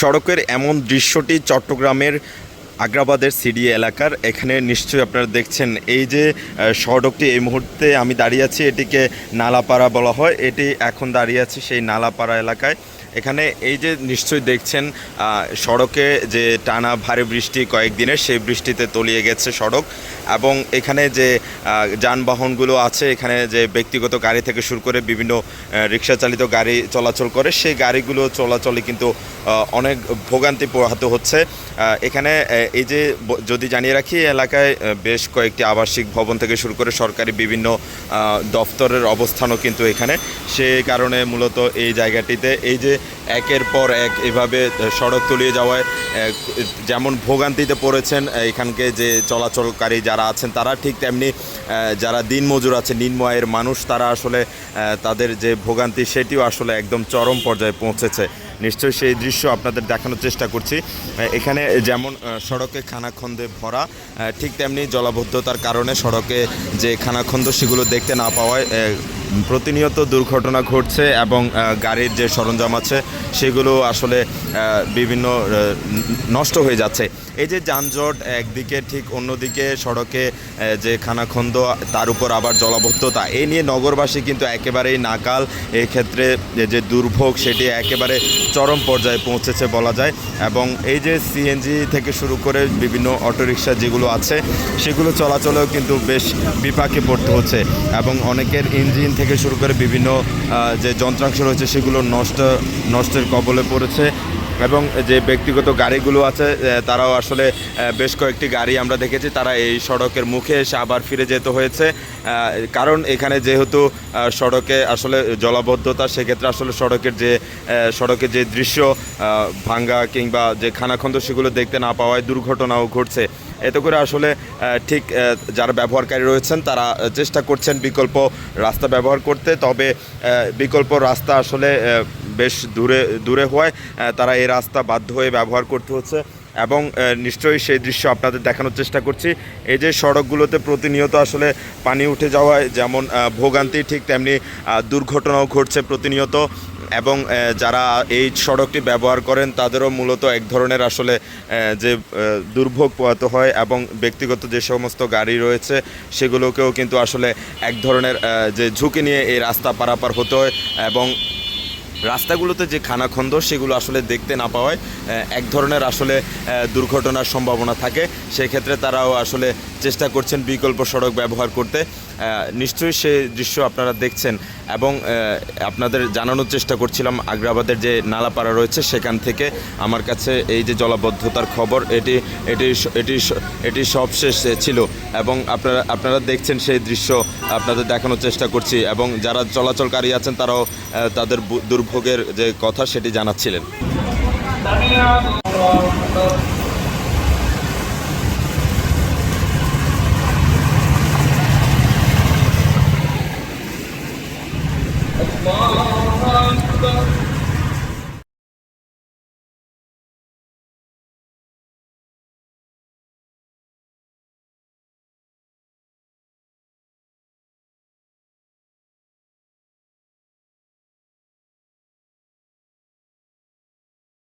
সড়কের এমন দৃশ্যটি চট্টগ্রামের আগ্রাবাদের সিডি এলাকার। এখানে নিশ্চয়ই আপনারা দেখছেন এই যে সড়কটি এই মুহূর্তে আমি দাঁড়িয়ে আছি, এটিকে নালাপাড়া বলা হয়। এটি এখন দাঁড়িয়ে আছি সেই নালাপাড়া এলাকায়। এখানে এই যে নিশ্চয়ই দেখছেন সড়কে যে টানা ভারী বৃষ্টি কয়েকদিনের, সেই বৃষ্টিতে তলিয়ে গেছে সড়ক। এবং এখানে যে যানবাহনগুলো আছে, এখানে যে ব্যক্তিগত গাড়ি থেকে শুরু করে বিভিন্ন রিক্সা চালিত গাড়ি চলাচল করে, সেই গাড়িগুলো চলাচলে কিন্তু অনেক ভোগান্তি পোহাতে হচ্ছে। এখানে এই যে যদি জানিয়ে রাখি, এলাকায় বেশ কয়েকটি আবাসিক ভবন থেকে শুরু করে সরকারি বিভিন্ন দফতরের অবস্থানও কিন্তু এখানে। সেই কারণে মূলত এই জায়গাটিতে এই যে একের পর এক এভাবে সড়ক তলিয়ে যাওয়ায় যেমন ভোগান্তিতে পড়েছেন এখানকে যে চলাচলকারী যারা আছেন, তারা ঠিক তেমনি যারা দিনমজুর আছে, নিম্ন আয়ের মানুষ, তারা আসলে তাদের যে ভোগান্তি সেটিও আসলে একদম চরম পর্যায়ে পৌঁছেছে। নিশ্চয়ই সেই দৃশ্য আপনাদের দেখানোর চেষ্টা করছি। এখানে যেমন সড়কে খানাখন্দে ভরা, ঠিক তেমনি জলাবদ্ধতার কারণে সড়কে যে খানাখন্দ সেগুলো দেখতে না পাওয়ায় প্রতিনিয়ত দুর্ঘটনা ঘটছে এবং গাড়ির যে সরঞ্জাম আছে সেগুলো আসলে বিভিন্ন নষ্ট হয়ে যাচ্ছে। এই যে যানজট একদিকে, ঠিক অন্যদিকে সড়কে যে খানাখন্দ, তার উপর আবার জলাবদ্ধতা, এই নিয়ে নগরবাসী কিন্তু একেবারেই নাকাল। এই ক্ষেত্রে যে দুর্ভোগ সেটি একেবারে চরম পর্যায়ে পৌঁছেছে বলা যায়। এবং এই যে সিএনজি থেকে শুরু করে বিভিন্ন অটোরিকশা যেগুলো আছে সেগুলো চলাচলেও কিন্তু বেশ বিপাকে পড়তে হচ্ছে। এবং অনেকের ইঞ্জিন থেকে শুরু করে বিভিন্ন যে যন্ত্রাংশ রয়েছে সেগুলো নষ্টের কবলে পড়েছে। এবং যে ব্যক্তিগত গাড়িগুলো আছে তারাও আসলে বেশ কয়েকটি গাড়ি আমরা দেখেছি, তারা এই সড়কের মুখে এসে আবার ফিরে যেতে হয়েছে। কারণ এখানে যেহেতু সড়কে আসলে জলাবদ্ধতা, সেক্ষেত্রে আসলে সড়কের যে দৃশ্য ভাঙ্গা কিংবা যে খানাখন্দ সেগুলো দেখতে না পাওয়ায় দুর্ঘটনাও ঘটছে। এতে করে আসলে ঠিক যারা ব্যবহারকারী রয়েছেন তারা চেষ্টা করছেন বিকল্প রাস্তা ব্যবহার করতে, তবে বিকল্প রাস্তা আসলে বেশ দূরে হওয়ায় তারা এই রাস্তা বাধ্য হয়ে ব্যবহার করতে হচ্ছে। এবং নিশ্চয়ই সেই দৃশ্য আপনাদের দেখানোর চেষ্টা করছি। এই যে সড়কগুলোতে প্রতিনিয়ত আসলে পানি উঠে যাওয়ায় যেমন ভোগান্তি, ঠিক তেমনি দুর্ঘটনাও ঘটছে প্রতিনিয়ত। এবং যারা এই সড়কটি ব্যবহার করেন তাদেরও মূলত এক ধরনের আসলে যে দুর্ভোগ পোহাতে হয়। এবং ব্যক্তিগত যে সমস্ত গাড়ি রয়েছে সেগুলোকেও কিন্তু আসলে এক ধরনের যে ঝুঁকি নিয়ে এই রাস্তা পারাপার হতে হয়। এবং রাস্তাগুলোতে যে খানাখন্দ সেগুলো আসলে দেখতে না পাওয়ায় এক ধরনের আসলে দুর্ঘটনার সম্ভাবনা থাকে। সেক্ষেত্রে তারাও আসলে চেষ্টা করছেন বিকল্প সড়ক ব্যবহার করতে। নিশ্চয়ই সেই দৃশ্য আপনারা দেখছেন। এবং আপনাদের জানানোর চেষ্টা করছিলাম আগ্রাবাদের যে নালাপাড়া রয়েছে সেখান থেকে আমার কাছে এই যে জলাবদ্ধতার খবর, এটি সবশেষ ছিল। এবং আপনারা দেখছেন সেই দৃশ্য আপনাদের দেখানোর চেষ্টা করছি। এবং যারা চলাচলকারী আছেন তারাও তাদের দুর্ভোগের যে কথা সেটি জানাচ্ছিলেন।